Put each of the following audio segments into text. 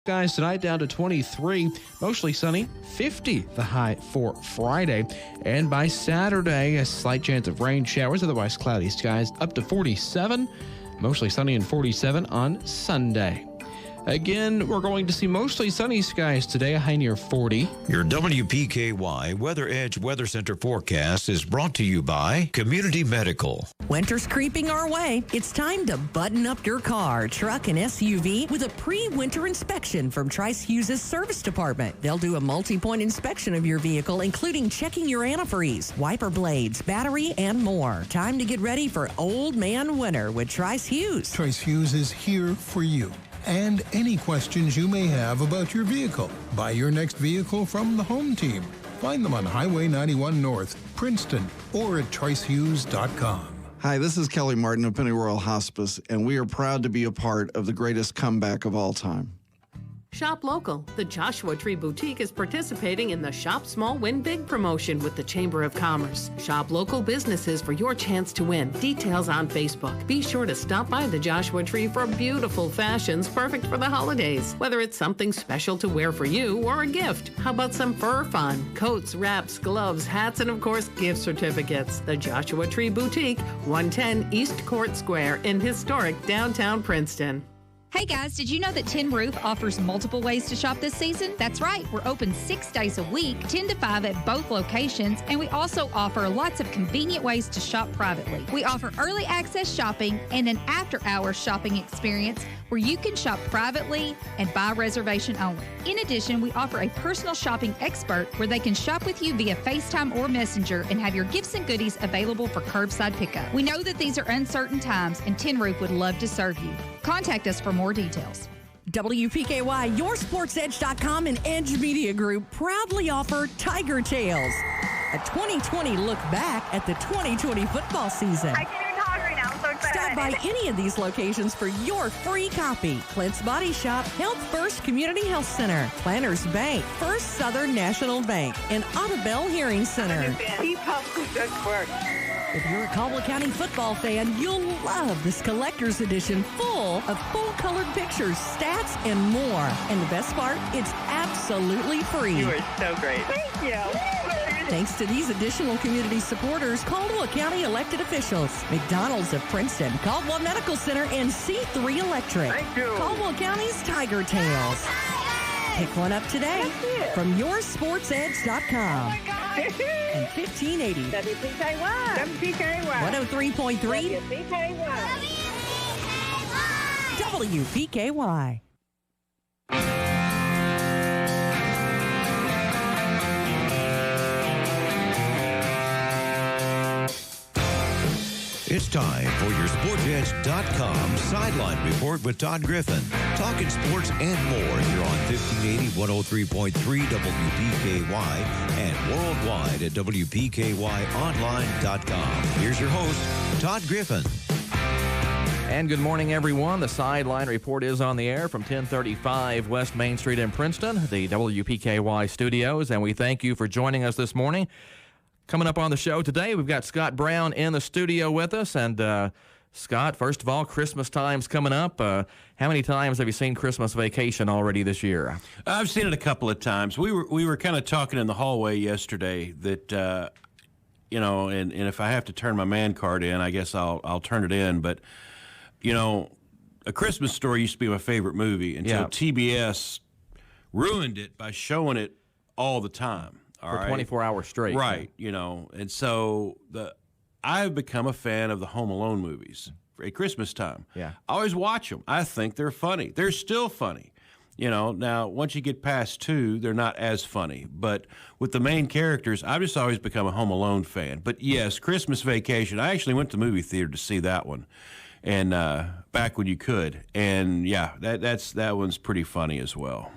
Skies tonight down to 23, mostly sunny, 50 the high for Friday. And by Saturday, a slight chance of rain showers, otherwise cloudy skies up to 47, mostly sunny and 47 on Sunday. Again, we're going to see mostly sunny skies today, a high near 40. Your WPKY Weather Edge Weather Center forecast is brought to you by Community Medical. Winter's creeping our way. It's time to button up your car, truck, and SUV with a pre-winter inspection from Trice Hughes' service department. They'll do a multi-point inspection of your vehicle, including checking your antifreeze, wiper blades, battery, and more. Time to get ready for Old Man Winter with Trice Hughes. Trice Hughes is here for you and any questions you may have about your vehicle. Buy your next vehicle from the home team. Find them on Highway 91 North, Princeton, or at tricehughes.com. Hi, this is Kelly Martin of Pennyroyal Hospice, and we are proud to be a part of the greatest comeback of all time. Shop local. The Joshua Tree Boutique is participating in the Shop Small Win Big promotion with the Chamber of Commerce. Shop local businesses for your chance to win. Details on Facebook. Be sure to stop by the Joshua Tree for beautiful fashions perfect for the holidays. Whether it's something special to wear for you or a gift. How about some fur fun? Coats, wraps, gloves, hats, and of course, gift certificates. The Joshua Tree Boutique, 110 East Court Square in historic downtown Princeton. Hey guys, did you know that Tin Roof offers multiple ways to shop this season? That's right, we're open 6 days a week, 10 to 5 at both locations, and we also offer lots of convenient ways to shop privately. We offer early access shopping and an after-hours shopping experience where you can shop privately and by reservation only. In addition, we offer a personal shopping expert where they can shop with you via FaceTime or Messenger and have your gifts and goodies available for curbside pickup. We know that these are uncertain times, and Tin Roof would love to serve you. Contact us for more details. WPKY, YourSportsEdge.com, and Edge Media Group proudly offer Tiger Tales, a 2020 look back at the 2020 football season. I can't even talk right now. I'm so excited. Stop by any of these locations for your free copy. Clint's Body Shop, Health First Community Health Center, Planners Bank, First Southern National Bank, and Audubell Hearing Center. Keep up the good work. If you're a Caldwell County football fan, you'll love this collector's edition full of full-colored pictures, stats, and more. And the best part, it's absolutely free. You are so great. Thank you. Thanks to these additional community supporters, Caldwell County elected officials, McDonald's of Princeton, Caldwell Medical Center, and C3 Electric. Thank you. Caldwell County's Tiger Tales. Pick one up today from YourSportsEdge.com. And 1580 WPKY. WPKY. 103.3 WPKY. WPKY. It's time for your SportsEdge.com Sideline Report with Todd Griffin. Talking sports and more here on 1580, 103.3 WPKY and worldwide at WPKYonline.com. Here's your host, Todd Griffin. And good morning, everyone. The Sideline Report is on the air from 1035 West Main Street in Princeton, the WPKY studios, and we thank you for joining us this morning. Coming up on the show today, we've got Scott Brown in the studio with us. And Scott, first of all, Christmas time's coming up. How many times have you seen Christmas Vacation already this year? I've seen it a couple of times. We were kind of talking in the hallway yesterday that, and if I have to turn my man card in, I guess I'll turn it in. But, A Christmas Story used to be my favorite movie until TBS ruined it by showing it all the time. For 24 hours straight. Right, and so I've become a fan of the Home Alone movies at Christmas time. Yeah. I always watch them. I think they're funny. They're still funny. Now once you get past 2, they're not as funny. But with the main characters, I've just always become a Home Alone fan. But yes, Christmas Vacation, I actually went to the movie theater to see that one. And back when you could. And yeah, that one's pretty funny as well.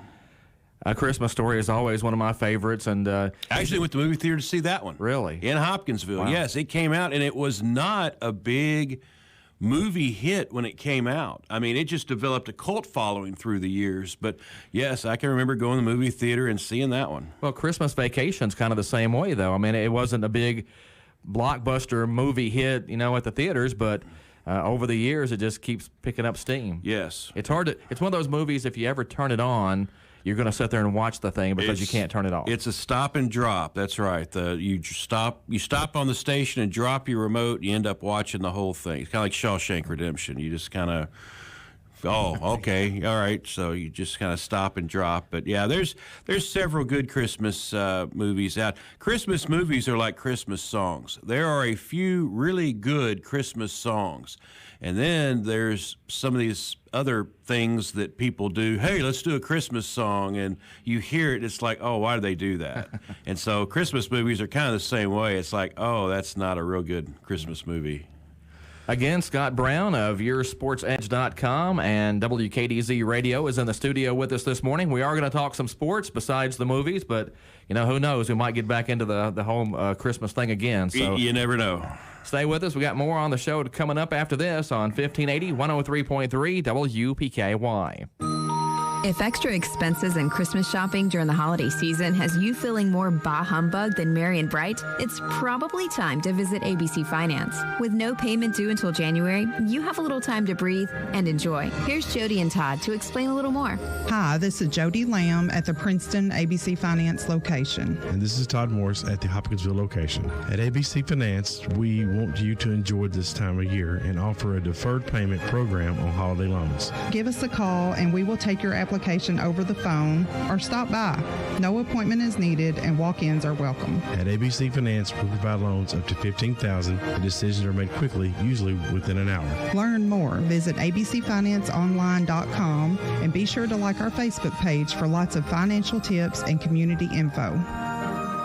A Christmas Story is always one of my favorites, and I actually went to the movie theater to see that one. Really? In Hopkinsville. Wow. Yes, it came out, and it was not a big movie hit when it came out. I mean, it just developed a cult following through the years. But yes, I can remember going to the movie theater and seeing that one. Well, Christmas Vacation's kind of the same way, though. I mean, it wasn't a big blockbuster movie hit, at the theaters, but over the years, it just keeps picking up steam. Yes. It's hard to. It's one of those movies, if you ever turn it on, you're going to sit there and watch the thing because you can't turn it off. It's a stop and drop. That's right. You stop on the station and drop your remote. You end up watching the whole thing. It's kind of like Shawshank Redemption. You just kind of, okay, all right. So you just kind of stop and drop. But yeah, there's several good Christmas movies out. Christmas movies are like Christmas songs. There are a few really good Christmas songs. And then there's some of these other things that people do. Hey, let's do a Christmas song. And you hear it, it's like, oh, why do they do that? And so Christmas movies are kind of the same way. It's like, oh, that's not a real good Christmas movie. Again, Scott Brown of YourSportsEdge.com and WKDZ Radio is in the studio with us this morning. We are going to talk some sports besides the movies, but, who knows? We might get back into the whole Christmas thing again. So you never know. Stay with us. We got more on the show coming up after this on 1580, 103.3 WPKY. If extra expenses and Christmas shopping during the holiday season has you feeling more bah humbug than merry and bright, it's probably time to visit ABC Finance. With no payment due until January, you have a little time to breathe and enjoy. Here's Jody and Todd to explain a little more. Hi, this is Jody Lamb at the Princeton ABC Finance location. And this is Todd Morris at the Hopkinsville location. At ABC Finance, we want you to enjoy this time of year and offer a deferred payment program on holiday loans. Give us a call and we will take your application over the phone or stop by. No appointment is needed and walk-ins are welcome. At ABC Finance, we provide loans up to $15,000 and decisions are made quickly, usually within an hour. Learn more. Visit abcfinanceonline.com and be sure to like our Facebook page for lots of financial tips and community info.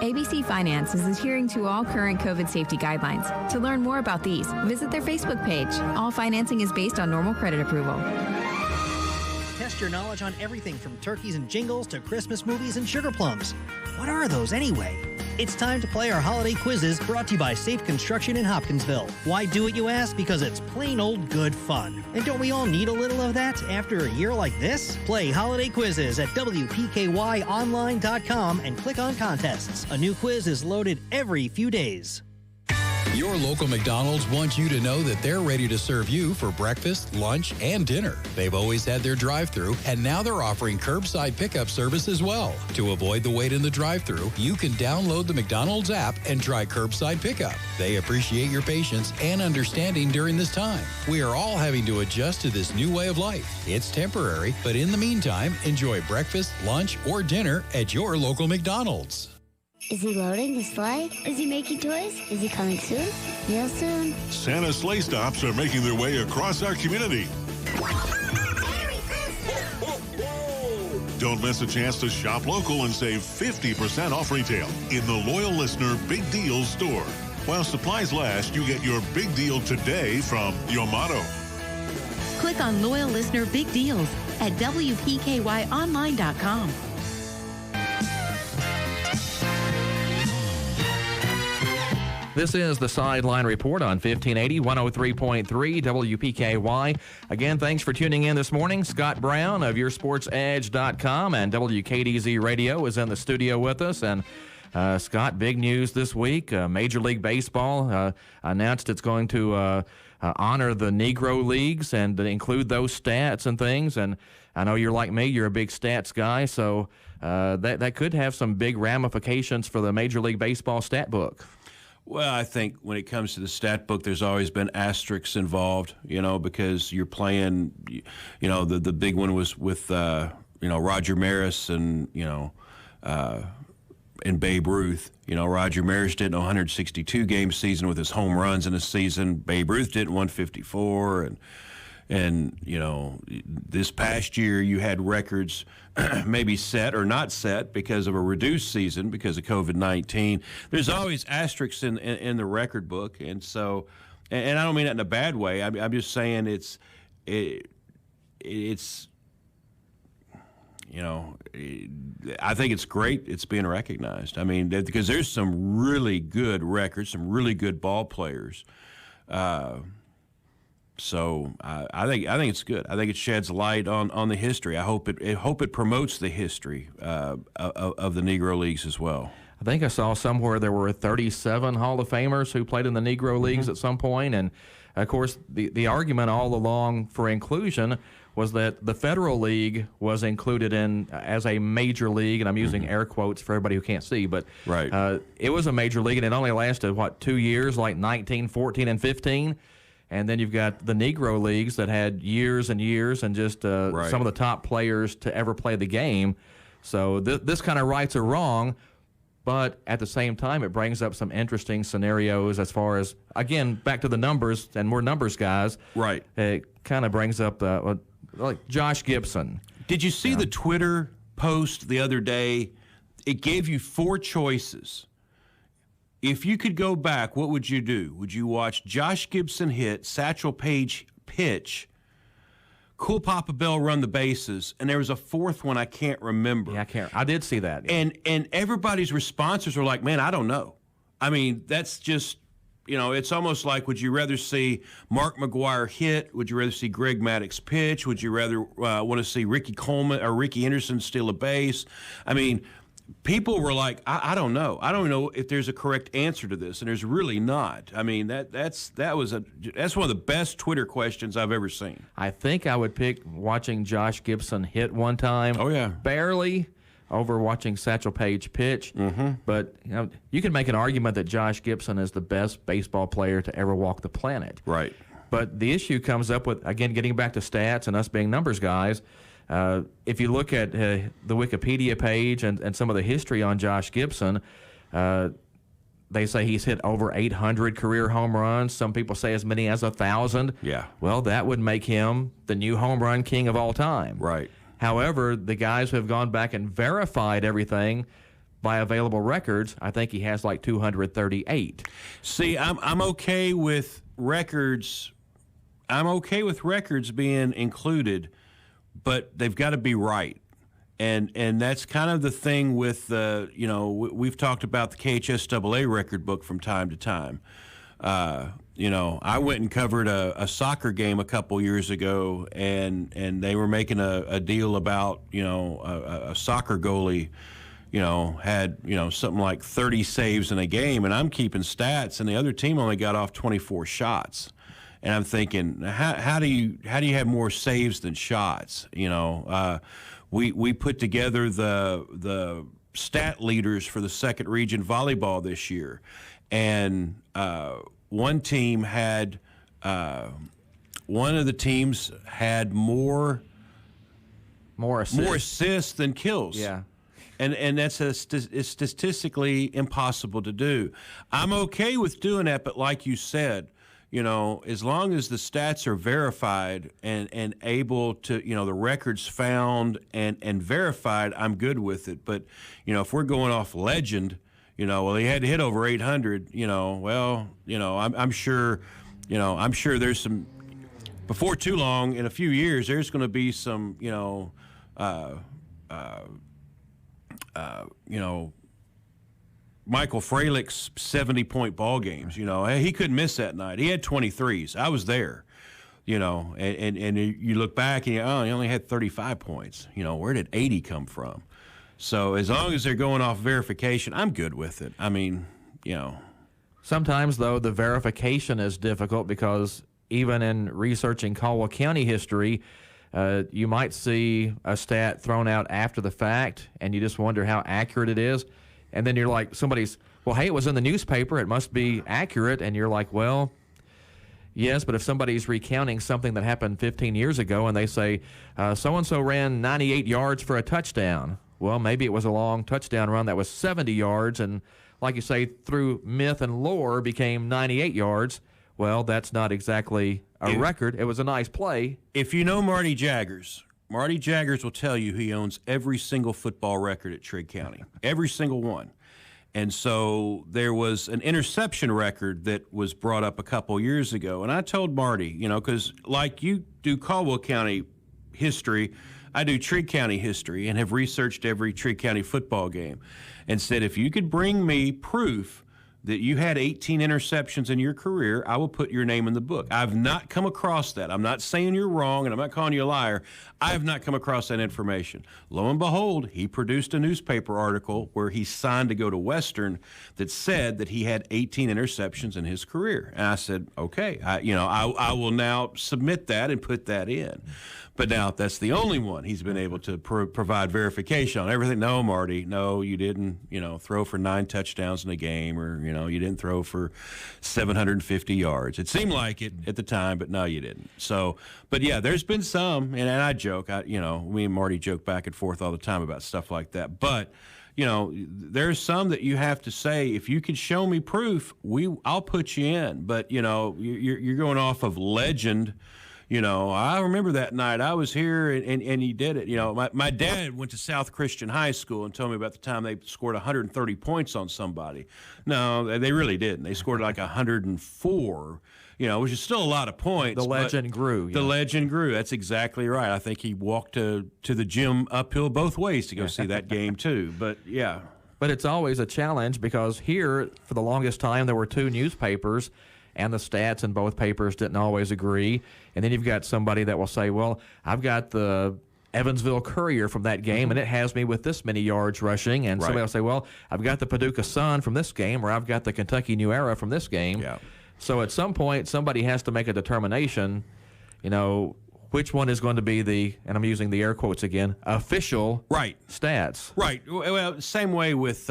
ABC Finance is adhering to all current COVID safety guidelines. To learn more about these, visit their Facebook page. All financing is based on normal credit approval. Test your knowledge on everything from turkeys and jingles to Christmas movies and sugar plums. What are those anyway? It's time to play our holiday quizzes brought to you by Safe Construction in Hopkinsville. Why do it, you ask? Because it's plain old good fun. And don't we all need a little of that after a year like this? Play holiday quizzes at WPKYonline.com and click on contests. A new quiz is loaded every few days. Your local McDonald's wants you to know that they're ready to serve you for breakfast, lunch, and dinner. They've always had their drive-thru, and now they're offering curbside pickup service as well. To avoid the wait in the drive-thru, you can download the McDonald's app and try curbside pickup. They appreciate your patience and understanding during this time. We are all having to adjust to this new way of life. It's temporary, but in the meantime, enjoy breakfast, lunch, or dinner at your local McDonald's. Is he loading his sleigh? Is he making toys? Is he coming soon? Real soon. Santa sleigh stops are making their way across our community. Don't miss a chance to shop local and save 50% off retail in the Loyal Listener Big Deals store. While supplies last, you get your big deal today from Yamato. Click on Loyal Listener Big Deals at WPKYonline.com. This is the Sideline Report on 1580, 103.3 WPKY. Again, thanks for tuning in this morning. Scott Brown of YourSportsEdge.com and WKDZ Radio is in the studio with us. And Scott, big news this week. Major League Baseball announced it's going to honor the Negro Leagues and include those stats and things. And I know you're like me, you're a big stats guy, so that could have some big ramifications for the Major League Baseball stat book. Well, I think when it comes to the stat book, there's always been asterisks involved, because you're playing, the big one was with, Roger Maris and Babe Ruth. Roger Maris did a 162-game season with his home runs in a season. Babe Ruth did 154. And this past year you had records maybe set or not set because of a reduced season because of COVID-19. There's always asterisks in the record book, and so, and I don't mean that in a bad way. I'm just saying it's I think it's great it's being recognized. I mean, because there's some really good records, some really good ball players. So I think it's good. I think it sheds light on the history. I hope it promotes the history of the Negro Leagues as well. I think I saw somewhere there were 37 Hall of Famers who played in the Negro Leagues at some point. And, of course, the argument all along for inclusion was that the Federal League was included in as a major league, and I'm using air quotes for everybody who can't see, but it was a major league, and it only lasted, 2 years, like 19, 14, and 15. And then you've got the Negro Leagues that had years and years and just some of the top players to ever play the game. So this kind of rights a wrong, but at the same time, it brings up some interesting scenarios as far as, again, back to the numbers, and we're numbers guys. Right. It kind of brings up like Josh Gibson. Did you see the Twitter post the other day? It gave you 4 choices. If you could go back, what would you do? Would you watch Josh Gibson hit, Satchel Paige pitch, Cool Papa Bell run the bases, and there was a 4th one I can't remember. Yeah, I did see that. Yeah. And everybody's responses were like, man, I don't know. I mean, that's just, it's almost like, would you rather see Mark McGwire hit? Would you rather see Greg Maddux pitch? Would you rather want to see Ricky Coleman or Ricky Henderson steal a base? I mean, people were like, I don't know. I don't know if there's a correct answer to this, and there's really not. I mean, that's one of the best Twitter questions I've ever seen. I think I would pick watching Josh Gibson hit one time. Oh, yeah. Barely. Over watching Satchel Paige pitch. But you can make an argument that Josh Gibson is the best baseball player to ever walk the planet. Right. But the issue comes up with, again, getting back to stats and us being numbers guys. If you look at the Wikipedia page and some of the history on Josh Gibson, they say he's hit over 800 career home runs. Some people say as many as 1,000. Yeah. Well, that would make him the new home run king of all time. Right. However, the guys who have gone back and verified everything by available records, I think he has like 238. See, I'm okay with records. I'm okay with records being included, but they've got to be right. And that's kind of the thing with we've talked about the KHSAA record book from time to time. I went and covered a soccer game a couple years ago, and they were making a deal about, a soccer goalie, had, something like 30 saves in a game, and I'm keeping stats, and the other team only got off 24 shots. And I'm thinking, how do you have more saves than shots? We put together the stat leaders for the second region volleyball this year, and one team had one of the teams had more assists than kills. Yeah. And that's it's statistically impossible to do. I'm okay with doing that, but like you said, as long as the stats are verified and able to, the records found and verified, I'm good with it. But, if we're going off legend, he had to hit over 800, I'm sure, there's some, before too long, in a few years, there's going to be some, Michael Freilich's 70-point ball games. He couldn't miss that night. He had 23s. I was there. And you look back and he only had 35 points. Where did 80 come from? So as long as they're going off verification, I'm good with it. I mean, Sometimes, though, the verification is difficult because even in researching Caldwell County history, you might see a stat thrown out after the fact, and you just wonder how accurate it is. And then you're like, hey, it was in the newspaper, it must be accurate. And you're like, well, yes, but if somebody's recounting something that happened 15 years ago and they say, so-and-so ran 98 yards for a touchdown, well, maybe it was a long touchdown run that was 70 yards, and like you say, through myth and lore became 98 yards. Well, that's not exactly a record. It was a nice play. If you know Marty Jaggers will tell you he owns every single football record at Trigg County, every single one. And so there was an interception record that was brought up a couple years ago. And I told Marty, because like you do Caldwell County history, I do Trigg County history and have researched every Trigg County football game, and said if you could bring me proof that you had 18 interceptions in your career, I will put your name in the book. I've not come across that. I'm not saying you're wrong, and I'm not calling you a liar. I have not come across that information. Lo and behold, he produced a newspaper article where he signed to go to Western that said that he had 18 interceptions in his career. And I said, okay, I will now submit that and put that in. But now, if that's the only one he's been able to provide verification on everything, no, Marty, no, you didn't, throw for 9 touchdowns in a game, or, you didn't throw for 750 yards. It seemed like it at the time, but no, you didn't. So, but yeah, there's been some, and I joke, me and Marty joke back and forth all the time about stuff like that. But, there's some that you have to say, if you can show me proof, I'll put you in. But, you're going off of legend. I remember that night I was here and he did it. My dad went to South Christian High School and told me about the time they scored 130 points on somebody. No, they really didn't. They scored like 104, which is still a lot of points. The legend grew. The legend grew. That's exactly right. I think he walked to the gym uphill both ways to go see that game too. But yeah. But it's always a challenge because here, for the longest time, there were 2 newspapers, and the stats in both papers didn't always agree. And then you've got somebody that will say, well, I've got the Evansville Courier from that game, and it has me with this many yards rushing. And somebody will say, well, I've got the Paducah Sun from this game, or I've got the Kentucky New Era from this game. Yeah. So at some point, somebody has to make a determination, which one is going to be the, and I'm using the air quotes again, official stats. Right. Well, same way with,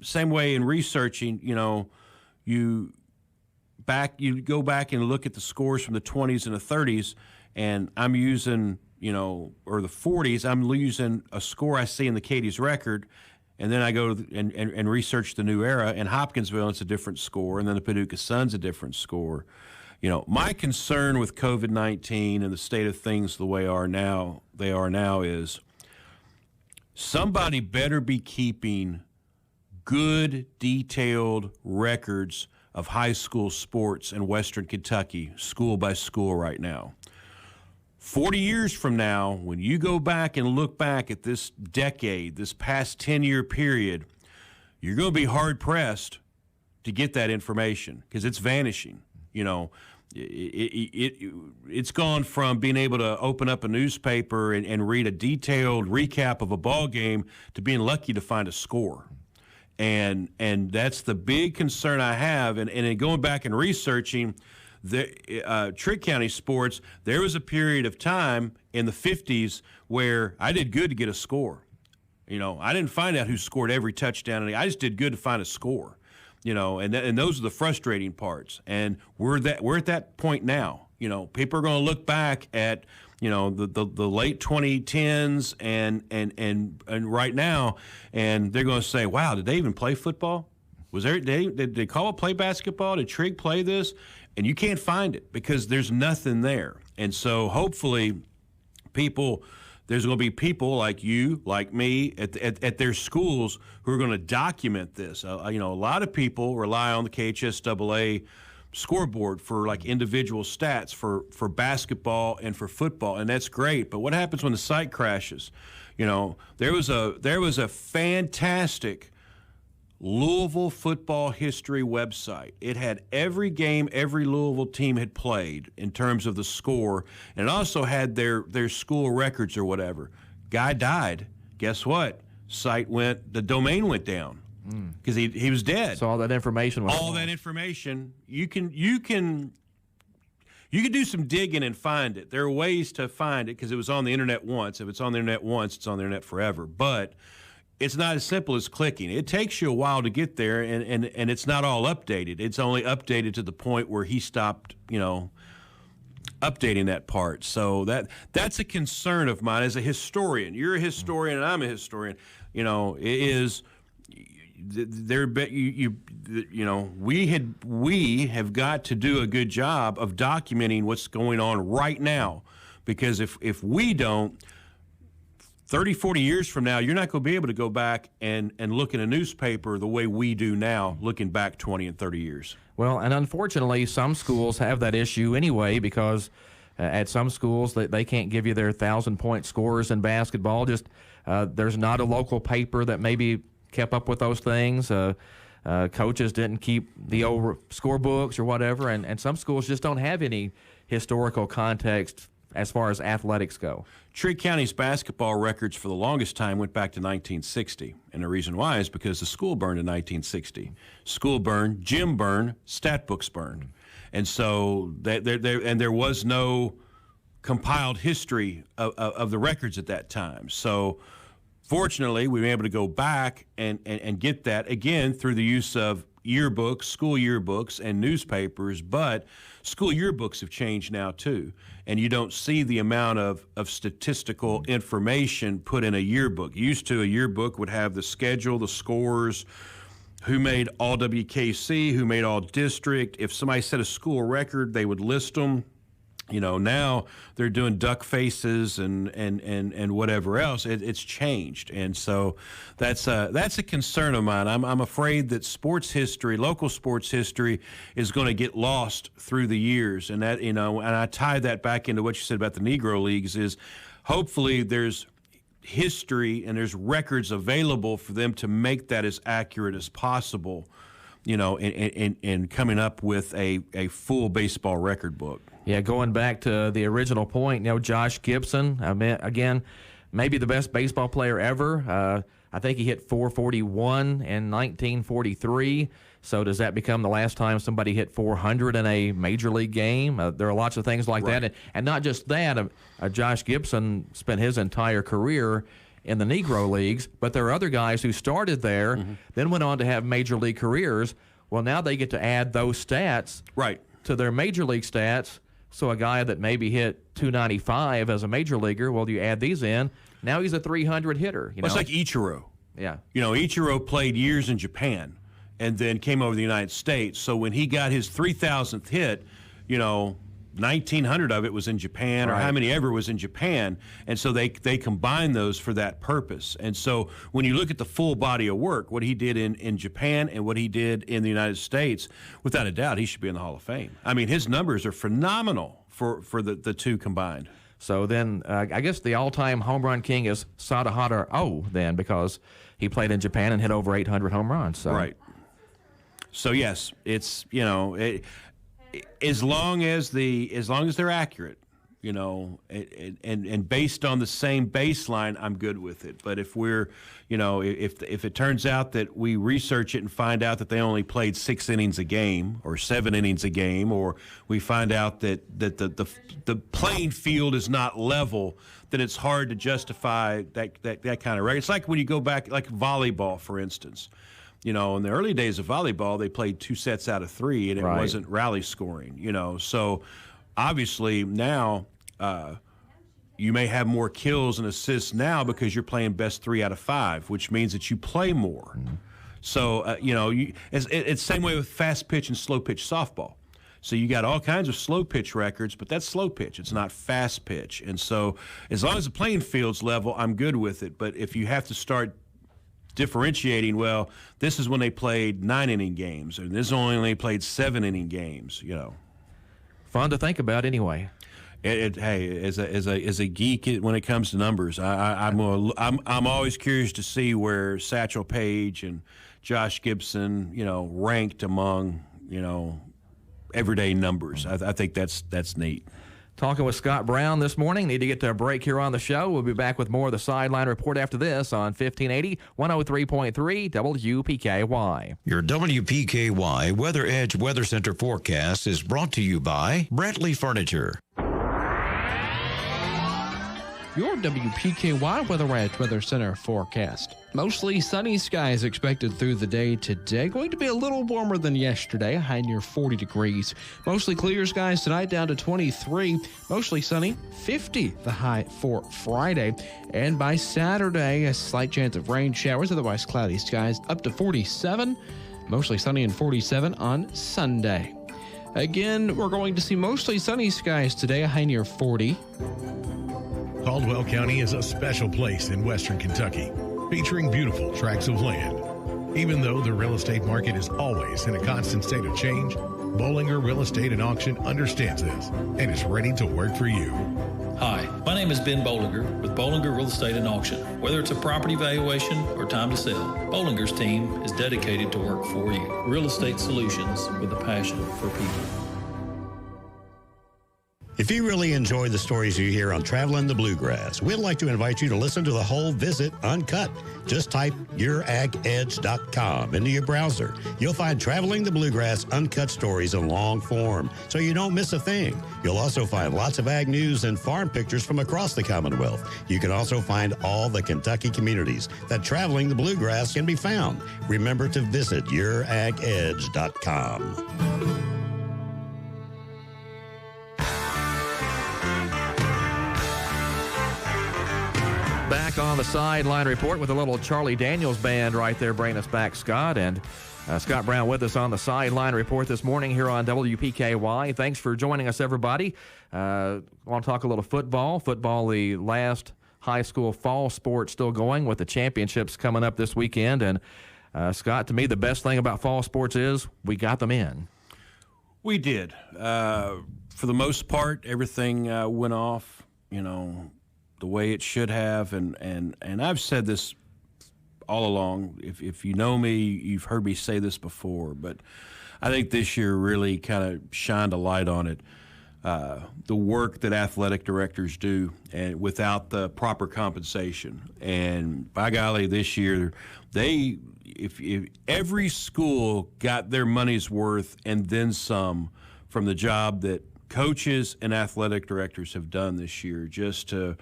same way in researching, you go back and look at the scores from the 20s and the 30s, and I'm using, or the 40s, I'm using a score I see in the Katie's record, and then I go and research the New Era. In Hopkinsville, it's a different score, and then the Paducah Sun's a different score. My concern with COVID-19 and the state of things the way they are now is somebody better be keeping good, detailed records of high school sports in Western Kentucky, school by school right now. 40 years from now, when you go back and look back at this decade, this past 10-year period, you're going to be hard-pressed to get that information because it's vanishing. It's gone from being able to open up a newspaper and read a detailed recap of a ball game to being lucky to find a score. And that's the big concern I have. And in going back and researching the Trigg County sports, there was a period of time in the 50s where I did good to get a score. I didn't find out who scored every touchdown. I just did good to find a score. And those are the frustrating parts. And we're at that point now. People are going to look back at the late 2010s and right now, and they're going to say, wow, did they even play football? Did they call it play basketball? Did Trigg play this? And you can't find it because there's nothing there. And so hopefully there's going to be people like you, like me, at their schools who are going to document this. A lot of people rely on the KHSAA scoreboard for like individual stats for basketball and for football, and that's great. But what happens when the site crashes? There was a fantastic Louisville football history website. It had every game every Louisville team had played in terms of the score, and it also had their school records or whatever. Guy died. Guess what? The domain went down because he was dead. So all that information was that information. You can do some digging and find it. There are ways to find it because it was on the internet once. If it's on the internet once, it's on the internet forever. But it's not as simple as clicking. It takes you a while to get there, and it's not all updated. It's only updated to the point where he stopped, updating that part. So that's a concern of mine as a historian. You're a historian, and I'm a historian. We have got to do a good job of documenting what's going on right now, because if we don't, 30, 40 years from now, you're not going to be able to go back and look in a newspaper the way we do now, looking back 20 and 30 years. Well, and unfortunately, some schools have that issue anyway, because at some schools, they can't give you their 1,000-point scores in basketball. Just there's not a local paper that maybe kept up with those things. Coaches didn't keep the old score books or whatever, and some schools just don't have any historical context as far as athletics go. Trigg County's basketball records for the longest time went back to 1960, and the reason why is because the school burned in 1960. School burned, gym burned, stat books burned, and so there was no compiled history of the records at that time. So fortunately, we were able to go back and get that again through the use of yearbooks, school yearbooks, and newspapers, but school yearbooks have changed now too, and you don't see the amount of statistical information put in a yearbook. Used to, a yearbook would have the schedule, the scores, who made all WKC, who made all district. If somebody set a school record, they would list them. You know, now they're doing duck faces and whatever else. It's changed, and so that's a concern of mine. I'm afraid that sports history, local sports history, is going to get lost through the years, and that, and I tie that back into what you said about the Negro Leagues. Is hopefully there's history and there's records available for them to make that as accurate as possible. In coming up with a full baseball record book. Yeah, going back to the original point, Josh Gibson, again, maybe the best baseball player ever. I think he hit 441 in 1943. So does that become the last time somebody hit 400 in a major league game? There are lots of things like that. And not just that, Josh Gibson spent his entire career in the Negro Leagues, but there are other guys who started there, then went on to have major league careers. Well, now they get to add those stats to their major league stats. So a guy that maybe hit 295 as a major leaguer, well, you add these in. Now he's a 300 hitter. It's like Ichiro. Yeah. Ichiro played years in Japan and then came over to the United States. So when he got his 3,000th hit, 1,900 of it was in Japan, or how many ever was in Japan, and so they combine those for that purpose. And so when you look at the full body of work, what he did in Japan and what he did in the United States, without a doubt, he should be in the Hall of Fame. I mean, his numbers are phenomenal for the two combined. So then I guess the all-time home run king is Sadahara O then, because he played in Japan and hit over 800 home runs. So. Right. So yes, it's as long as they're accurate, and based on the same baseline, I'm good with it. But if we're, if it turns out that we research it and find out that they only played 6 innings a game or 7 innings a game, or we find out that the playing field is not level, then it's hard to justify that kind of record. It's like when you go back, like volleyball, for instance. In the early days of volleyball, they played 2 sets out of 3, and it wasn't rally scoring, So obviously now you may have more kills and assists now because you're playing best 3 out of 5, which means that you play more. Mm-hmm. So, it's the same way with fast pitch and slow pitch softball. So you got all kinds of slow pitch records, but that's slow pitch. It's not fast pitch. And so as long as the playing field's level, I'm good with it. But if you have to start differentiating, well, this is when they played 9-inning games, and this is only when they played 7-inning games. Fun to think about, anyway. Hey, as a geek when it comes to numbers, I'm always curious to see where Satchel Paige and Josh Gibson, ranked among everyday numbers. I think that's neat. Talking with Scott Brown this morning. Need to get to a break here on the show. We'll be back with more of the Sideline Report after this on 1580, 103.3 WPKY. Your WPKY Weather Edge Weather Center forecast is brought to you by Brantley Furniture. Your WPKY Weather Edge Weather Center forecast. Mostly sunny skies expected through the day today. Going to be a little warmer than yesterday, a high near 40 degrees. Mostly clear skies tonight, down to 23. Mostly sunny, 50 the high for Friday. And by Saturday, a slight chance of rain showers, otherwise cloudy skies, up to 47. Mostly sunny and 47 on Sunday. Again, we're going to see mostly sunny skies today, a high near 40. Caldwell County is a special place in western Kentucky, featuring beautiful tracts of land. Even though the real estate market is always in a constant state of change, Bollinger Real Estate and Auction understands this and is ready to work for you. Hi, my name is Ben Bollinger with Bollinger Real Estate and Auction. Whether it's a property valuation or time to sell, Bollinger's team is dedicated to work for you. Real estate solutions with a passion for people. If you really enjoy the stories you hear on Traveling the Bluegrass, we'd like to invite you to listen to the whole visit uncut. Just type youragedge.com into your browser. You'll find Traveling the Bluegrass uncut stories in long form, so you don't miss a thing. You'll also find lots of ag news and farm pictures from across the Commonwealth. You can also find all the Kentucky communities that Traveling the Bluegrass can be found. Remember to visit youragedge.com. Back on the Sideline Report with a little Charlie Daniels band right there bringing us back, Scott. And Scott Brown with us on the Sideline Report this morning here on WPKY. Thanks for joining us, everybody. I want to talk a little football. Football, the last high school fall sport still going with the championships coming up this weekend. And Scott, to me, the best thing about fall sports is we got them in. We did. For the most part, everything went off, the way it should have, and I've said this all along. If you know me, you've heard me say this before, but I think this year really kind of shined a light on it. The work that athletic directors do, and without the proper compensation. And by golly, this year if every school got their money's worth and then some from the job that coaches and athletic directors have done this year, just to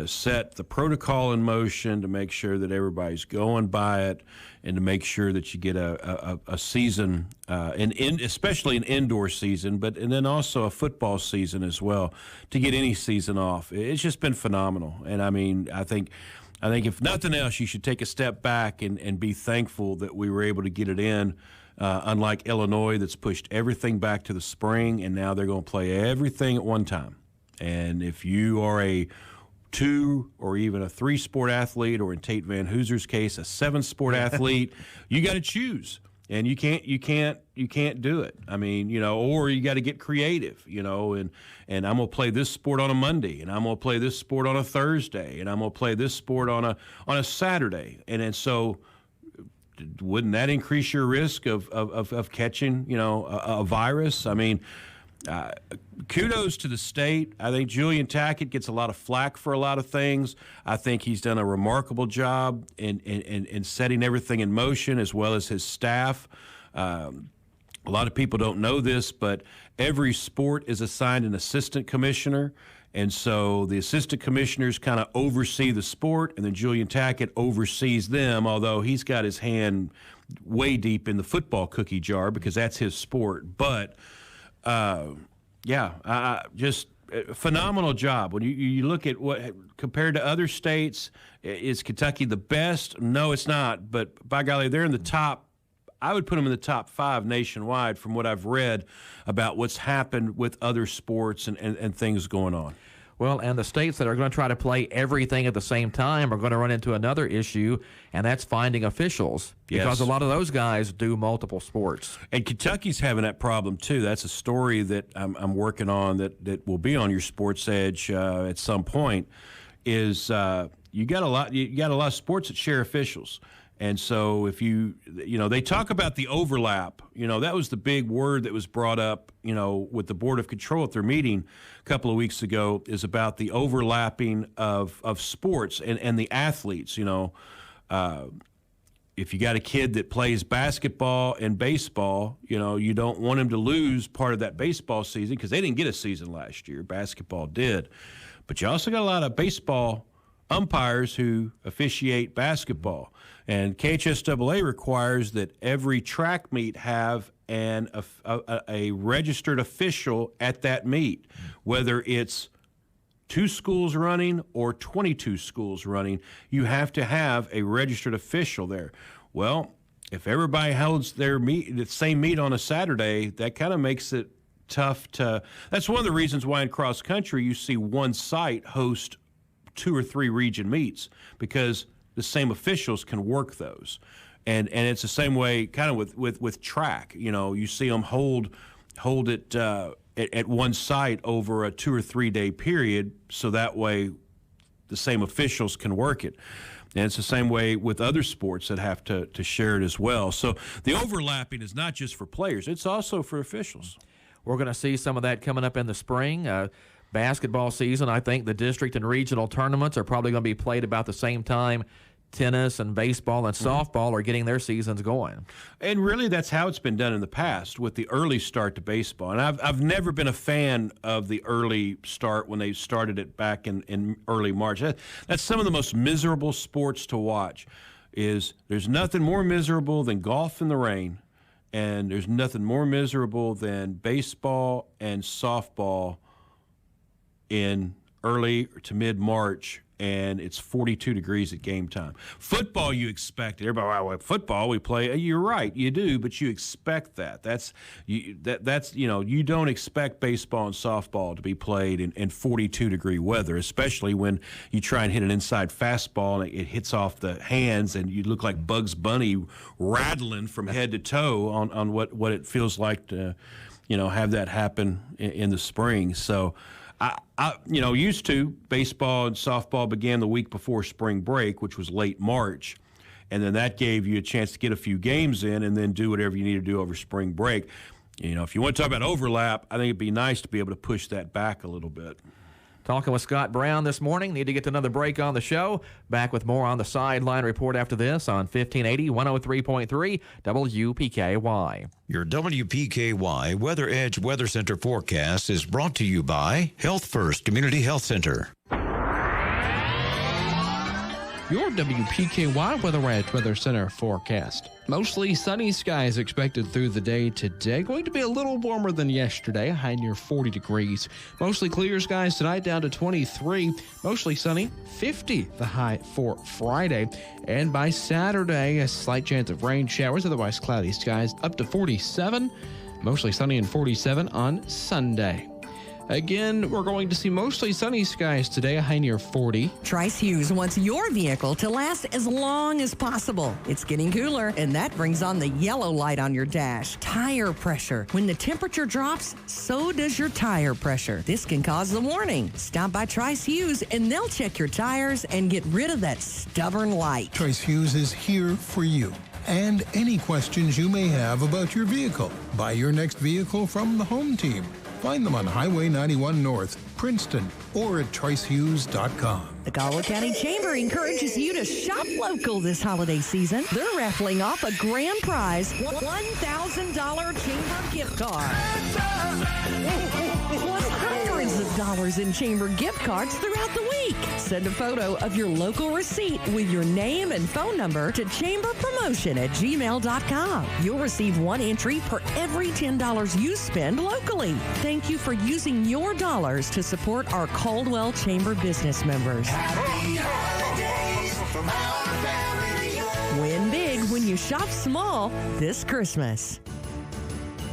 set the protocol in motion, to make sure that everybody's going by it, and to make sure that you get a season, especially an indoor season, and then also a football season as well, to get any season off. It's just been phenomenal. And I think if nothing else, you should take a step back and be thankful that we were able to get it in. Unlike Illinois, that's pushed everything back to the spring, and now they're going to play everything at one time. And if you are a 2 or even a 3-sport athlete, or in Tate Van Hooser's case, a 7-sport athlete, you got to choose, and you can't do it. Or you got to get creative, and I'm gonna play this sport on a Monday, and I'm gonna play this sport on a Thursday, and I'm gonna play this sport on a Saturday, and so. Wouldn't that increase your risk of catching, a virus? Kudos to the state. I think Julian Tackett gets a lot of flack for a lot of things. I think he's done a remarkable job in setting everything in motion, as well as his staff. A lot of people don't know this, but every sport is assigned an assistant commissioner. And so the assistant commissioners kind of oversee the sport, and then Julian Tackett oversees them, although he's got his hand way deep in the football cookie jar because that's his sport. But, just a phenomenal job. When you look at what, compared to other states, is Kentucky the best? No, it's not. But by golly, they're in the top. I would put them in the top 5 nationwide from what I've read about what's happened with other sports and things going on. Well, and the states that are going to try to play everything at the same time are going to run into another issue, and that's finding officials. Yes. Because a lot of those guys do multiple sports. And Kentucky's having that problem, too. That's a story that I'm working on that will be on your Sports Edge at some point, is you got a lot of sports that share officials. And so if they talk about the overlap, that was the big word that was brought up, with the Board of Control at their meeting a couple of weeks ago, is about the overlapping of sports and the athletes. If you got a kid that plays basketball and baseball, you don't want him to lose part of that baseball season because they didn't get a season last year. Basketball did. But you also got a lot of baseball umpires who officiate basketball. And KHSAA requires that every track meet have a registered official at that meet, whether it's 2 schools running or 22 schools running. You have to have a registered official there. Well, if everybody holds the same meet on a Saturday, that kind of makes it tough to. That's one of the reasons why in cross country you see one site host 2 or 3 region meets, because the same officials can work those. And it's the same way kind of with track. You see them hold it at one site over a 2 or 3 day period, so that way the same officials can work it. And it's the same way with other sports that have to share it as well. So the overlapping is not just for players, it's also for officials. We're going to see some of that coming up in the spring. Basketball season, I think the district and regional tournaments are probably going to be played about the same time tennis and baseball and softball are getting their seasons going. And really that's how it's been done in the past with the early start to baseball. And I've never been a fan of the early start when they started it back in early March. That's some of the most miserable sports to watch. There's nothing more miserable than golf in the rain, and there's nothing more miserable than baseball and softball in early to mid-March, and it's 42 degrees at game time. Football, you expect it. Everybody, well, football, we play. You're right, you do, but you expect that. That's you don't expect baseball and softball to be played in 42-degree weather, especially when you try and hit an inside fastball and it hits off the hands and you look like Bugs Bunny rattling from head to toe on what it feels like to, have that happen in the spring. So, used to, baseball and softball began the week before spring break, which was late March, and then that gave you a chance to get a few games in and then do whatever you need to do over spring break. If you want to talk about overlap, I think it'd be nice to be able to push that back a little bit. Talking with Scott Brown this morning. Need to get to another break on the show. Back with more on the Sideline Report after this on 1580 103.3 WPKY. Your WPKY Weather Edge Weather Center forecast is brought to you by Health First Community Health Center. Your WPKY Weather Edge Weather Center forecast. Mostly sunny skies expected through the day today. Going to be a little warmer than yesterday, high near 40 degrees. Mostly clear skies tonight down to 23. Mostly sunny, 50 the high for Friday. And by Saturday, a slight chance of rain showers, otherwise cloudy skies up to 47. Mostly sunny and 47 on Sunday. Again, we're going to see mostly sunny skies today, a high near 40. Trice Hughes wants your vehicle to last as long as possible. It's getting cooler, and that brings on the yellow light on your dash. Tire pressure. When the temperature drops, so does your tire pressure. This can cause the warning. Stop by Trice Hughes, and they'll check your tires and get rid of that stubborn light. Trice Hughes is here for you and any questions you may have about your vehicle. Buy your next vehicle from the home team. Find them on Highway 91 North, Princeton, or at tricehughes.com. The Caldwell County Chamber encourages you to shop local this holiday season. They're raffling off a grand prize, $1,000 Chamber gift card. Plus hundreds of dollars in Chamber gift cards throughout the week. Send a photo of your local receipt with your name and phone number to chamberpromotion@gmail.com. You'll receive one entry per every $10 you spend locally. Thank you for using your dollars to support our Caldwell Chamber business members. Happy holidays from our family. Win big when you shop small this Christmas.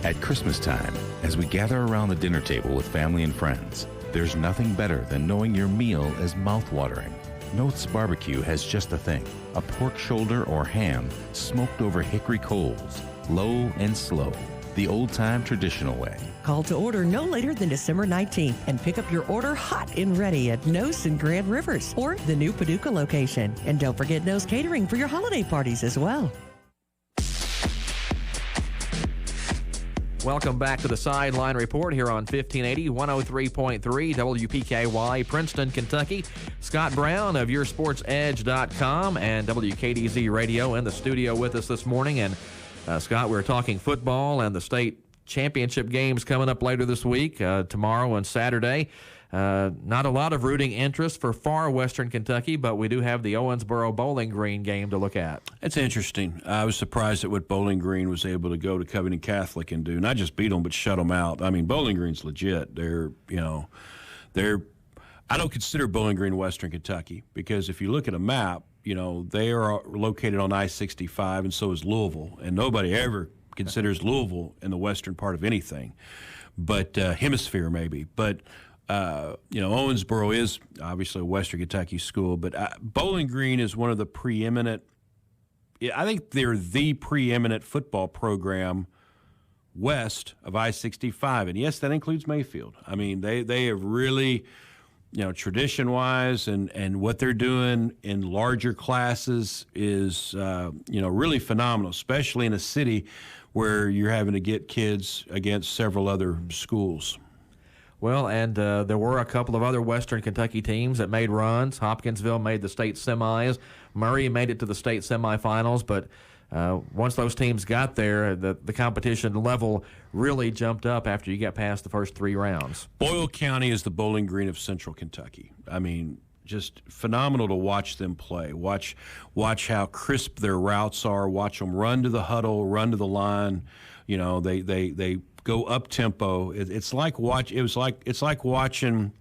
At Christmas time, as we gather around the dinner table with family and friends, there's nothing better than knowing your meal is mouth-watering. Noth's Barbecue has just the thing, a pork shoulder or ham smoked over hickory coals, low and slow, the old-time traditional way. Call to order no later than December 19th and pick up your order hot and ready at No's in Grand Rivers or the new Paducah location. And don't forget No's Catering for your holiday parties as well. Welcome back to the Sideline Report here on 1580 103.3 WPKY, Princeton, Kentucky. Scott Brown of YourSportsEdge.com and WKDZ Radio in the studio with us this morning. And Scott, we're talking football and the state championship games coming up later this week, tomorrow and Saturday. Not a lot of rooting interest for far western Kentucky, but we do have the Owensboro Bowling Green game to look at. It's interesting. I was surprised at what Bowling Green was able to go to Covington Catholic and do. Not just beat them, but shut them out. I mean, Bowling Green's legit. I don't consider Bowling Green Western Kentucky because if you look at a map, they are located on I-65, and so is Louisville. And nobody ever considers Louisville in the western part of anything, but hemisphere maybe. But Owensboro is obviously a Western Kentucky school, but Bowling Green is one of the preeminent. I think they're the preeminent football program west of I-65. And yes, that includes Mayfield. I mean, they have really, tradition-wise and what they're doing in larger classes is, really phenomenal, especially in a city where you're having to get kids against several other schools. Well, and there were a couple of other Western Kentucky teams that made runs. Hopkinsville made the state semis. Murray made it to the state semifinals, but once those teams got there, the competition level really jumped up after you got past the first 3 rounds. Boyle County is the Bowling Green of Central Kentucky. I mean, just phenomenal to watch them play. Watch how crisp their routes are. Watch them run to the huddle, run to the line. They go up tempo. It's like watching.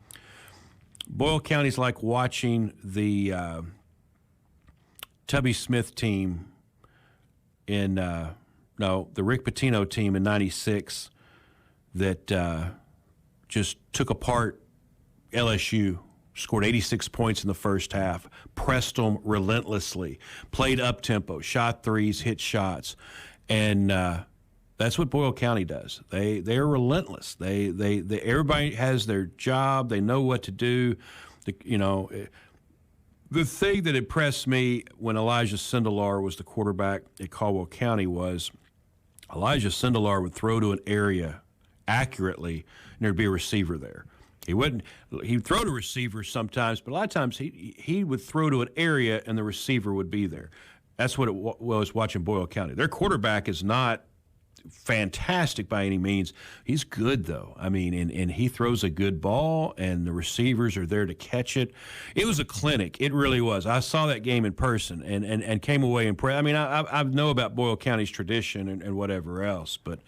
Boyle County's like watching the Tubby Smith team in the Rick Pitino team in '96 that just took apart LSU. Scored 86 points in the first half, pressed them relentlessly, played up tempo, shot threes, hit shots, and that's what Boyle County does. They're relentless. They everybody has their job. They know what to do. The thing that impressed me when Elijah Sindelar was the quarterback at Caldwell County was Elijah Sindelar would throw to an area accurately, and there'd be a receiver there. He'd throw to receivers sometimes, but a lot of times he would throw to an area and the receiver would be there. That's what it was watching Boyle County. Their quarterback is not fantastic by any means. He's good, though. I mean, and he throws a good ball, and the receivers are there to catch it. It was a clinic. It really was. I saw that game in person and came away impressed. I mean, I know about Boyle County's tradition and whatever else, but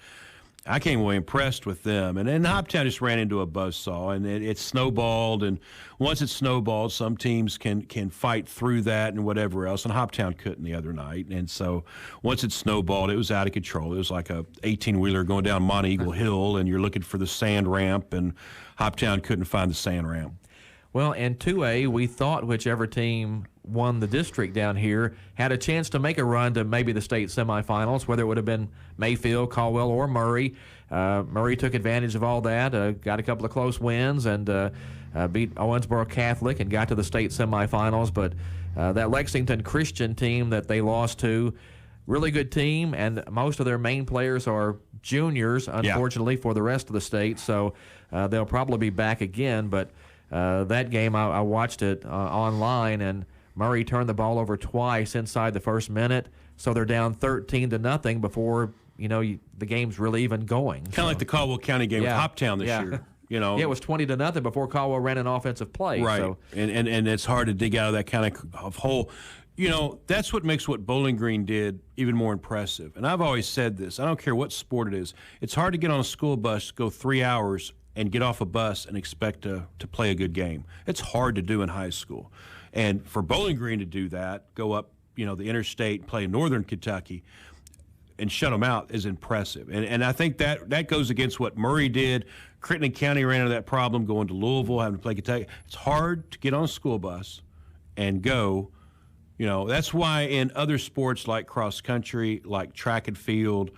I came away impressed with them. And then Hoptown just ran into a buzzsaw, and it snowballed. And once it snowballed, some teams can fight through that and whatever else. And Hoptown couldn't the other night. And so once it snowballed, it was out of control. It was like a 18-wheeler going down Monte Eagle Hill, and you're looking for the sand ramp, and Hoptown couldn't find the sand ramp. Well, in 2A, we thought whichever team won the district down here had a chance to make a run to maybe the state semifinals, whether it would have been Mayfield, Caldwell, or Murray. Murray took advantage of all that, got a couple of close wins, and beat Owensboro Catholic and got to the state semifinals. But that Lexington Christian team that they lost to, really good team, and most of their main players are juniors, unfortunately, for the rest of the state. So they'll probably be back again, but that game, I watched it online, and Murray turned the ball over twice inside the first minute, so they're down 13-0 before the game's really even going. Kind of like the Caldwell County game with Hoptown this year. Yeah, it was 20-0 before Caldwell ran an offensive play. Right, so. and it's hard to dig out of that kind of hole. That's what makes what Bowling Green did even more impressive. And I've always said this. I don't care what sport it is. It's hard to get on a school bus, go 3 hours, and get off a bus and expect to play a good game. It's hard to do in high school. And for Bowling Green to do that, go up, the interstate, play in northern Kentucky, and shut them out is impressive. And I think that goes against what Murray did. Crittenden County ran into that problem going to Louisville, having to play Kentucky. It's hard to get on a school bus and go. That's why in other sports like cross country, like track and field,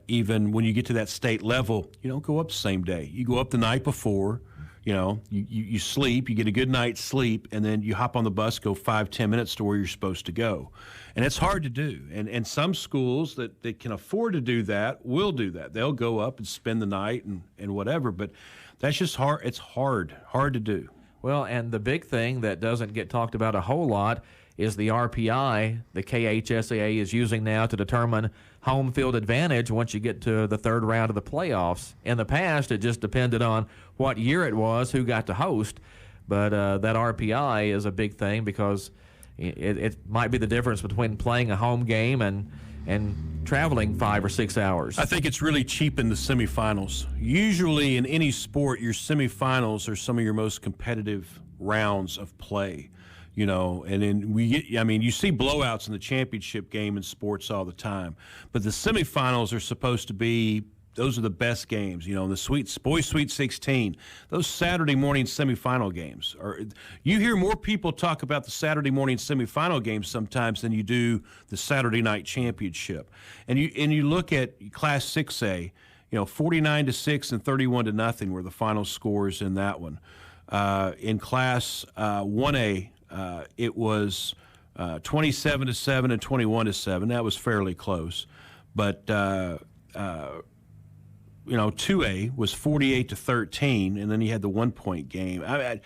even when you get to that state level, you don't go up the same day. You go up the night before, you sleep, you get a good night's sleep, and then you hop on the bus, go 5-10 minutes to where you're supposed to go. And it's hard to do. And some schools that can afford to do that will do that. They'll go up and spend the night and whatever, but that's just hard. It's hard to do. Well, and the big thing that doesn't get talked about a whole lot is the RPI the KHSAA is using now to determine home field advantage once you get to the third round of the playoffs. In the past, it just depended on what year it was, who got to host. But that RPI is a big thing because it might be the difference between playing a home game and traveling 5 or 6 hours. I think it's really cheapened the semifinals. Usually in any sport, your semifinals are some of your most competitive rounds of play. And then you see blowouts in the championship game in sports all the time, but the semifinals are supposed to be those are the best games. You know, the Boys Sweet 16, those Saturday morning semifinal games. You hear more people talk about the Saturday morning semifinal games sometimes than you do the Saturday night championship. And you look at Class 6A, 49-6 and 31-0 were the final scores in that one. In Class 1A, it was 27-7 and 21-7. That was fairly close, but 2A was 48-13, and then you had the 1-point game. I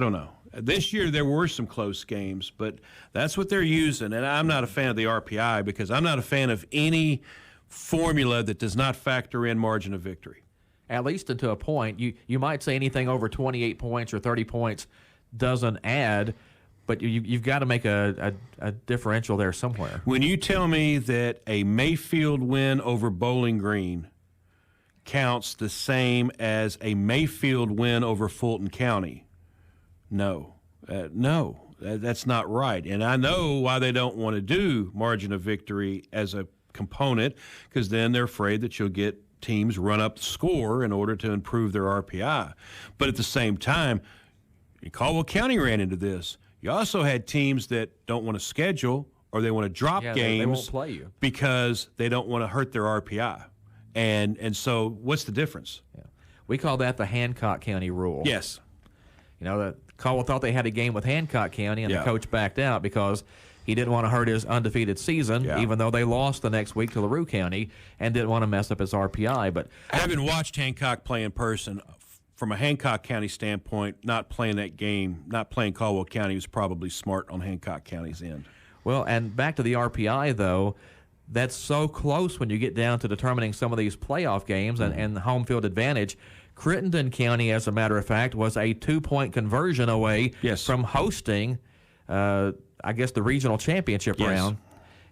don't know. This year there were some close games, but that's what they're using. And I'm not a fan of the RPI because I'm not a fan of any formula that does not factor in margin of victory. At least to a point. You might say anything over 28 points or 30 points doesn't add, but you've got to make a differential there somewhere. When you tell me that a Mayfield win over Bowling Green counts the same as a Mayfield win over Fulton County, no, that's not right. And I know why they don't want to do margin of victory as a component, because then they're afraid that you'll get teams run up the score in order to improve their RPI. But at the same time, Caldwell County ran into this. You also had teams that don't want to schedule or they want to drop games. They won't play you because they don't want to hurt their RPI. And so what's the difference? Yeah. We call that the Hancock County rule. Yes. The Caldwell thought they had a game with Hancock County, and the coach backed out because he didn't want to hurt his undefeated season, even though they lost the next week to LaRue County, and didn't want to mess up his RPI. But having watched Hancock play in person, from a Hancock County standpoint, not playing that game, not playing Caldwell County was probably smart on Hancock County's end. Well, and back to the RPI, though, that's so close when you get down to determining some of these playoff games and home field advantage. Crittenden County, as a matter of fact, was a 2-point conversion away from hosting I guess, the regional championship round,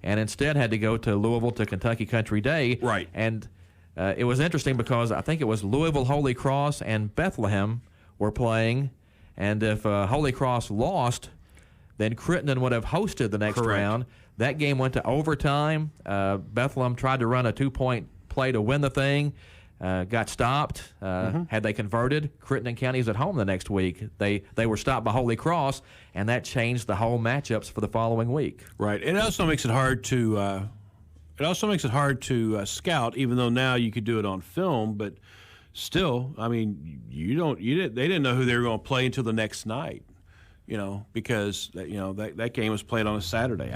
and instead had to go to Louisville to Kentucky Country Day. Right. And it was interesting because I think it was Louisville, Holy Cross, and Bethlehem were playing, and if Holy Cross lost, then Crittenden would have hosted the next round. That game went to overtime. Bethlehem tried to run a 2-point play to win the thing. Got stopped. Had they converted, Crittenden County's at home the next week. They were stopped by Holy Cross, and that changed the whole matchups for the following week. Right. It also makes it hard to scout, even though now you could do it on film. But still, I mean, they didn't know who they were going to play until the next night. Because that game was played on a Saturday.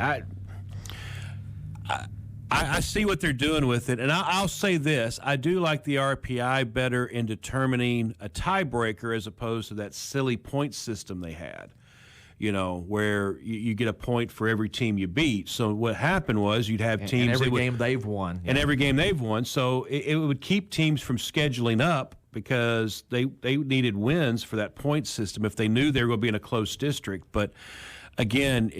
I see what they're doing with it, and I'll say this. I do like the RPI better in determining a tiebreaker as opposed to that silly point system they had, where you get a point for every team you beat. So what happened was you'd have teams... And every game they've won. And every game they've won. So it would keep teams from scheduling up because they needed wins for that point system if they knew they were going to be in a close district. But, again,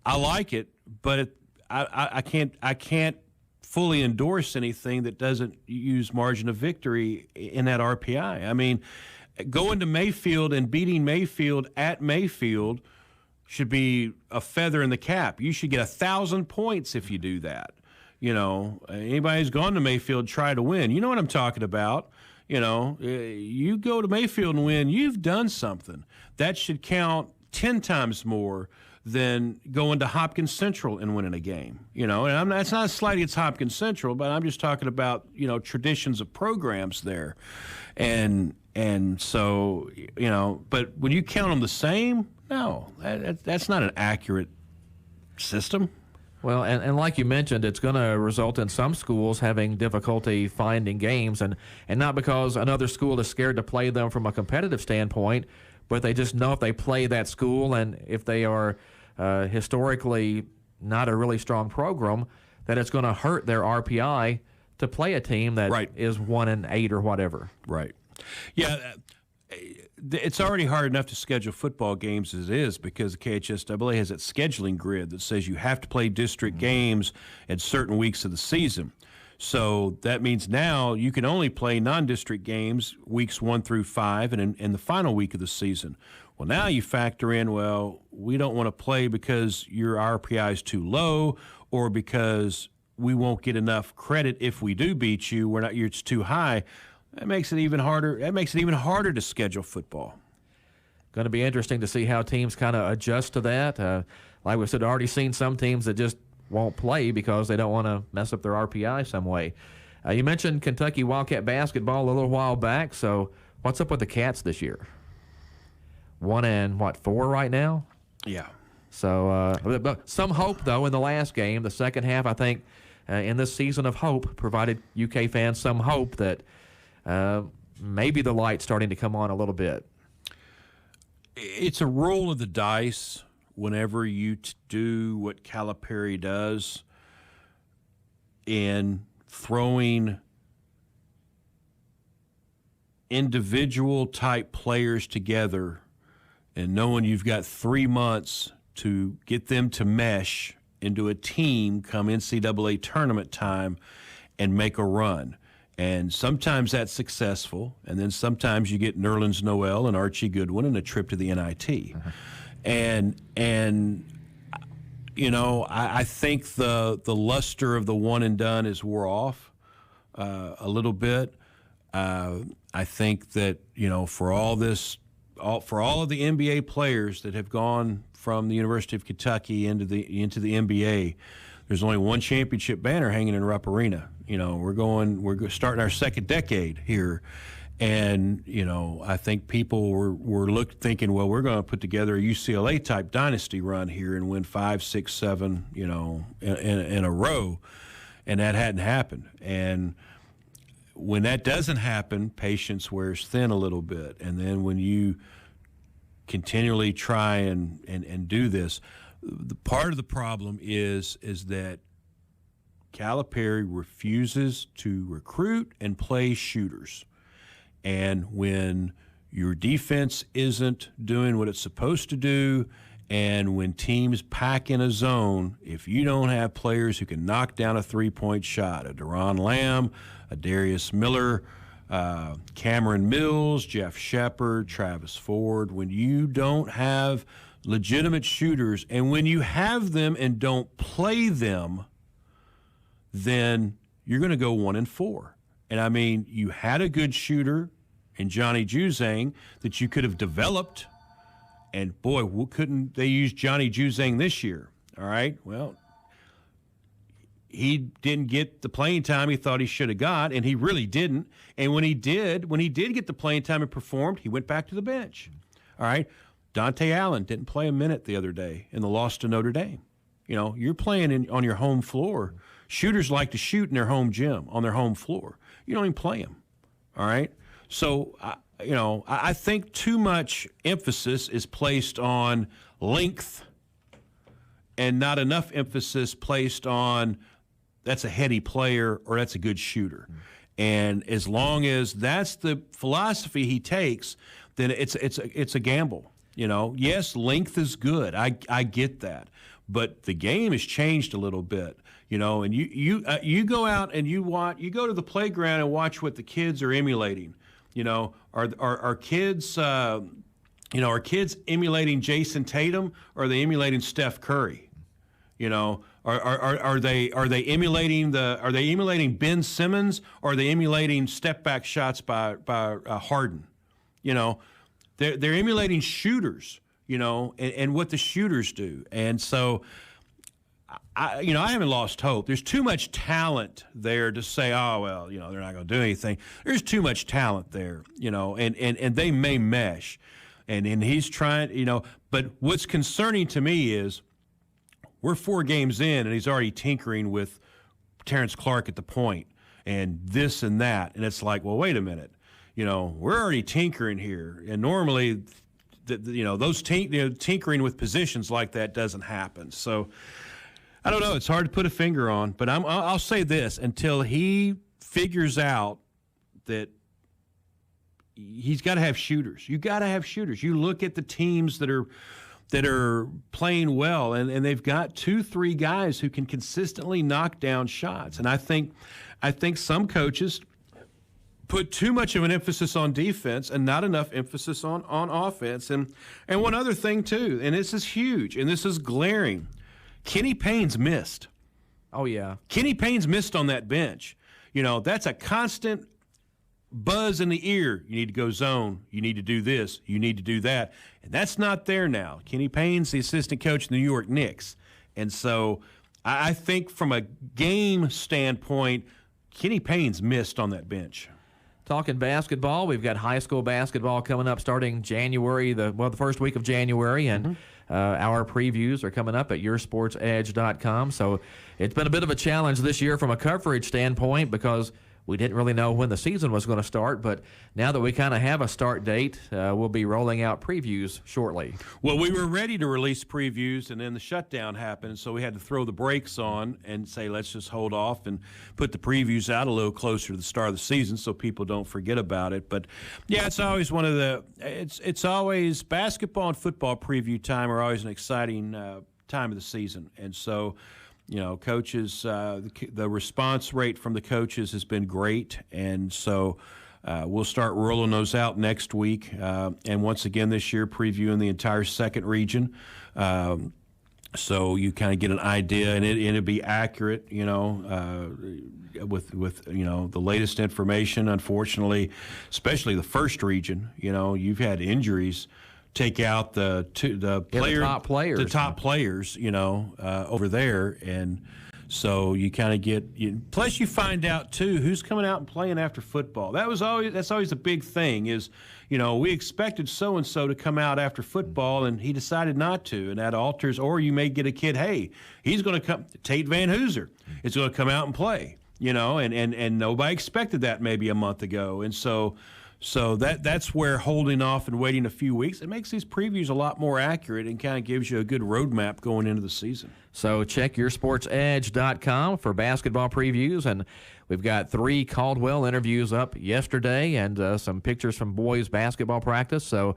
I like it, but I can't fully endorse anything that doesn't use margin of victory in that RPI. I mean, going to Mayfield and beating Mayfield at Mayfield should be a feather in the cap. You should get 1,000 points if you do that. Anybody who's gone to Mayfield try to win. You know what I'm talking about. You go to Mayfield and win, you've done something. That should count 10 times more than going to Hopkins Central and winning a game, and that's not a slight against Hopkins Central, but I'm just talking about, traditions of programs there. And so, but when you count them the same, no, that's not an accurate system. Well, and like you mentioned, it's going to result in some schools having difficulty finding games, and not because another school is scared to play them from a competitive standpoint, but they just know if they play that school and if they are historically not a really strong program, that it's going to hurt their RPI to play a team that is 1-8 or whatever. Right. Yeah. It's already hard enough to schedule football games as it is because the KHSAA has that scheduling grid that says you have to play district games at certain weeks of the season. So that means now you can only play non-district games weeks 1 through 5 and in the final week of the season. Well, now you factor in, we don't want to play because your RPI is too low or because we won't get enough credit if we do beat you. We're not. It's too high. That makes it even harder. That makes it even harder to schedule football. Going to be interesting to see how teams kind of adjust to that. Like we said, already seen some teams that just won't play because they don't want to mess up their RPI some way. You mentioned Kentucky Wildcat basketball a little while back. So what's up with the Cats this year? 1-4 right now? Yeah. So but some hope, though, in the last game. The second half, I think, in this season of hope, provided UK fans some hope that maybe the light's starting to come on a little bit. It's a roll of the dice whenever you do what Calipari does in throwing individual type players together and knowing you've got 3 months to get them to mesh into a team come NCAA tournament time and make a run. And sometimes that's successful, and then sometimes you get Nerlens Noel and Archie Goodwin and a trip to the NIT. And you know, I think the luster of the one and done is wore off a little bit. I think that, you know, for all of the NBA players that have gone from the University of Kentucky into the NBA, there's only one championship banner hanging in Rupp Arena. You know, we're starting our second decade here, and you know, I think people were thinking, well, we're going to put together a UCLA type dynasty run here and win 5, 6, 7, you know, in a row, and that hadn't happened. And when that doesn't happen, patience wears thin a little bit, and then when you continually try and do this, the part of the problem is that Calipari refuses to recruit and play shooters. And when your defense isn't doing what it's supposed to do, and when teams pack in a zone, if you don't have players who can knock down a three-point shot, a Deron Lamb, a Darius Miller, Cameron Mills, Jeff Shepard, Travis Ford, when you don't have legitimate shooters, and when you have them and don't play them, then you're going to go 1-4. And I mean, you had a good shooter in Johnny Juzang that you could have developed, and boy, couldn't they use Johnny Juzang this year? All right, well, he didn't get the playing time he thought he should have got, and he really didn't. And when he did get the playing time and performed, he went back to the bench. All right, Dante Allen didn't play a minute the other day in the loss to Notre Dame. You know, you're playing on your home floor. Shooters like to shoot in their home gym, on their home floor. You don't even play them, all right? So, I think too much emphasis is placed on length and not enough emphasis placed on that's a heady player or that's a good shooter. And as long as that's the philosophy he takes, then it's a gamble. You know, yes, length is good. I get that. But the game has changed a little bit. You know, and you go out and you go to the playground and watch what the kids are emulating. You know, are kids emulating Jason Tatum, or are they emulating Steph Curry? You know, are they emulating Ben Simmons, or are they emulating step back shots by Harden? You know, they're emulating shooters. You know, and what the shooters do, and so. I haven't lost hope. There's too much talent there to say, oh, well, you know, they're not going to do anything. There's too much talent there, you know, and they may mesh. And he's trying, you know, but what's concerning to me is we're 4 games in and he's already tinkering with Terrence Clark at the point and this and that. And it's like, well, wait a minute. You know, we're already tinkering here. And normally, tinkering with positions like that doesn't happen. So, I don't know. It's hard to put a finger on, but I'll say this: until he figures out that he's got to have shooters. You got to have shooters. You look at the teams that are playing well, and they've got 2-3 guys who can consistently knock down shots. And I think some coaches put too much of an emphasis on defense and not enough emphasis on offense. And one other thing too, and this is huge, and this is glaring. Kenny Payne's missed. Oh, yeah. Kenny Payne's missed on that bench. You know, that's a constant buzz in the ear. You need to go zone. You need to do this. You need to do that. And that's not there now. Kenny Payne's the assistant coach of the New York Knicks. And so I think from a game standpoint, Kenny Payne's missed on that bench. Talking basketball, we've got high school basketball coming up starting January, the first week of January, and our previews are coming up at yoursportsedge.com. So it's been a bit of a challenge this year from a coverage standpoint because we didn't really know when the season was going to start, but now that we kind of have a start date, we'll be rolling out previews shortly. Well, we were ready to release previews, and then the shutdown happened, so we had to throw the brakes on and say, let's just hold off and put the previews out a little closer to the start of the season so people don't forget about it. But, yeah, it's always one of the – it's always – basketball and football preview time are always an exciting time of the season, and so – you know, coaches, the response rate from the coaches has been great, and so we'll start rolling those out next week. And once again this year, previewing the entire second region, so you kind of get an idea, and it'll be accurate, you know, with you know the latest information. Unfortunately, especially the first region, you know, you've had injuries take out the top players, you know, over there, and so you kind of get. Plus, you find out too who's coming out and playing after football. That's always a big thing. Is, you know, we expected so and so to come out after football, and he decided not to, and that alters. Or you may get a kid, hey, he's going to come. Tate Van Hooser is going to come out and play, you know, and nobody expected that maybe a month ago, and so. So that's where holding off and waiting a few weeks, it makes these previews a lot more accurate and kind of gives you a good roadmap going into the season. So check yoursportsedge.com for basketball previews, and we've got 3 Caldwell interviews up yesterday and some pictures from boys basketball practice. So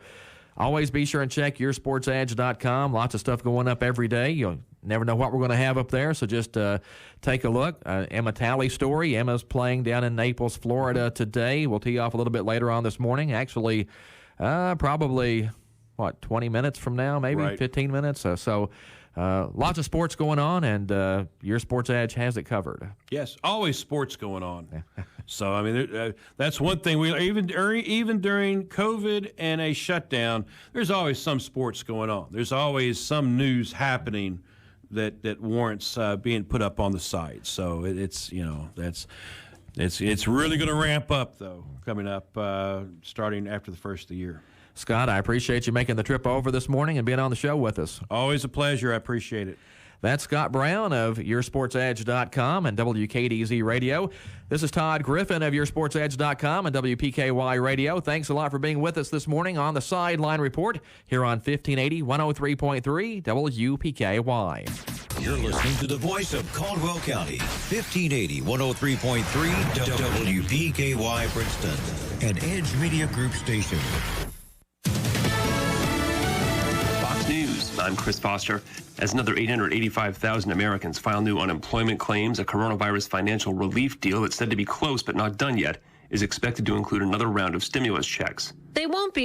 always be sure and check yoursportsedge.com. Lots of stuff going up every day. You'll never know what we're going to have up there, so just take a look. Emma Talley's story. Emma's playing down in Naples, Florida today. We'll tee off a little bit later on this morning. Actually, probably, 20 minutes from now, maybe, right. 15 minutes. So lots of sports going on, and Your Sports Edge has it covered. Yes, always sports going on. So, I mean, that's one thing. Even during COVID and a shutdown, there's always some sports going on. There's always some news happening that warrants being put up on the site. So it's really going to ramp up, though, coming up starting after the first of the year. Scott, I appreciate you making the trip over this morning and being on the show with us. Always a pleasure. I appreciate it. That's Scott Brown of YourSportsEdge.com and WKDZ Radio. This is Todd Griffin of YourSportsEdge.com and WPKY Radio. Thanks a lot for being with us this morning on the Sideline Report here on 1580 103.3 WPKY. You're listening to the voice of Caldwell County, 1580 103.3 WPKY Princeton, an Edge Media Group station. News. I'm Chris Foster. As another 885,000 Americans file new unemployment claims, a coronavirus financial relief deal that's said to be close but not done yet is expected to include another round of stimulus checks. They won't be